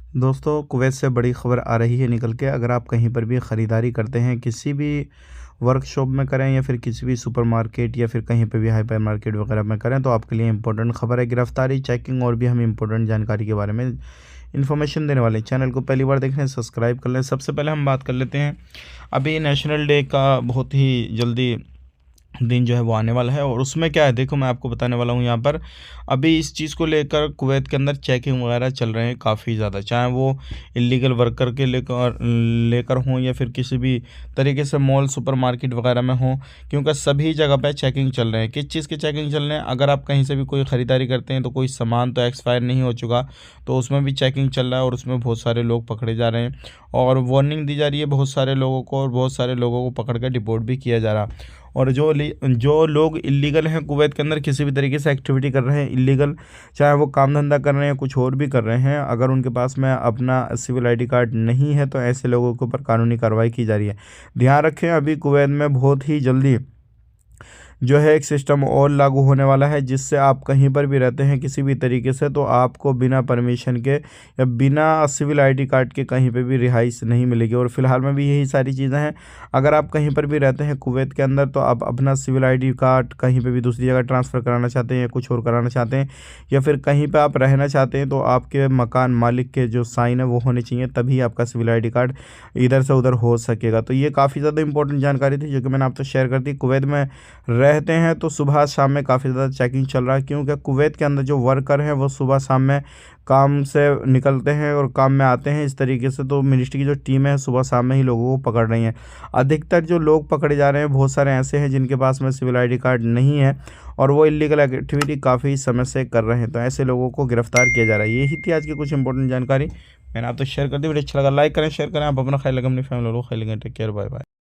दोस्तों, कुवैत से बड़ी खबर आ रही है निकल के। अगर आप कहीं पर भी ख़रीदारी करते हैं, किसी भी वर्कशॉप में करें या फिर किसी भी सुपरमार्केट या फिर कहीं पे भी हाइपर मार्केट वगैरह में करें, तो आपके लिए इम्पोर्टेंट खबर है। गिरफ्तारी, चेकिंग और भी हम इम्पोर्टेंट जानकारी के बारे में इन्फॉर्मेशन देने वाले हैं। चैनल को पहली बार देख रहे हैं, सब्सक्राइब कर लें। सबसे पहले हम बात कर लेते हैं, अभी नेशनल डे का बहुत ही जल्दी दिन जो है वो आने वाला है। और उसमें क्या है, देखो मैं आपको बताने वाला हूँ यहाँ पर। अभी इस चीज़ को लेकर कुवैत के अंदर चेकिंग वगैरह चल रहे हैं काफ़ी ज़्यादा, चाहे वो इलीगल वर्कर के लेकर लेकर हों या फिर किसी भी तरीके से मॉल सुपरमार्केट वगैरह में हों, क्योंकि सभी जगह पे चेकिंग चल रहे हैं। किस चीज़ की चेकिंग चल रहे हैं? अगर आप कहीं से भी कोई ख़रीदारी करते हैं तो कोई सामान तो एक्सपायर नहीं हो चुका, तो उसमें भी चेकिंग चल रहा है और उसमें बहुत सारे लोग पकड़े जा रहे हैं और वार्निंग दी जा रही है बहुत सारे लोगों को, और बहुत सारे लोगों को पकड़ कर डिपोर्ट भी किया जा रहा। और जो लोग इलीगल हैं कुवैत के अंदर, किसी भी तरीके से एक्टिविटी कर रहे हैं इलीगल, चाहे वो काम धंधा कर रहे हैं, कुछ और भी कर रहे हैं, अगर उनके पास में अपना सिविल आईडी कार्ड नहीं है तो ऐसे लोगों के ऊपर कानूनी कार्रवाई की जा रही है। ध्यान रखें, अभी कुवैत में बहुत ही जल्दी जो है एक सिस्टम और लागू होने वाला है, जिससे आप कहीं पर भी रहते हैं किसी भी तरीके से, तो आपको बिना परमिशन के या बिना सिविल आईडी कार्ड के कहीं पे भी रिहाइश नहीं मिलेगी। और फिलहाल में भी यही सारी चीज़ें हैं। अगर आप कहीं पर भी रहते हैं कुवैत के अंदर, तो आप अपना सिविल आईडी कार्ड कहीं पर भी दूसरी जगह ट्रांसफ़र कराना चाहते हैं या कुछ और कराना चाहते हैं, या फिर कहीं पर आप रहना चाहते हैं, तो आपके मकान मालिक के जो साइन है वो होने चाहिए, तभी आपका सिविल आईडी कार्ड इधर से उधर हो सकेगा। तो ये काफ़ी ज़्यादा इंपॉर्टेंट जानकारी थी जो कि मैंने आपसे शेयर कर दी। कुवैत में रहते हैं तो सुबह शाम में काफ़ी ज़्यादा चेकिंग चल रहा है, क्योंकि कुवैत के अंदर जो वर्कर हैं वो सुबह शाम में काम से निकलते हैं और काम में आते हैं इस तरीके से। तो मिनिस्ट्री की जो टीम है सुबह शाम में ही लोगों को पकड़ रही है। अधिकतर जो लोग पकड़े जा रहे हैं, बहुत सारे ऐसे हैं जिनके पास में सिविल आईडी कार्ड नहीं है और वो इलीगल एक्टिविटी काफ़ी समय से कर रहे हैं, तो ऐसे लोगों को गिरफ्तार किया जा रहा है। यही थी आज की कुछ इंपॉर्टेंट जानकारी, मैंने आप तो शेयर कर दी। वीडियो अच्छा लगा लाइक करें, शेयर करें। आप अपना ख्याल रखें, अपनी फैमिली लोगों को ख्याल रखें। Take care, bye bye.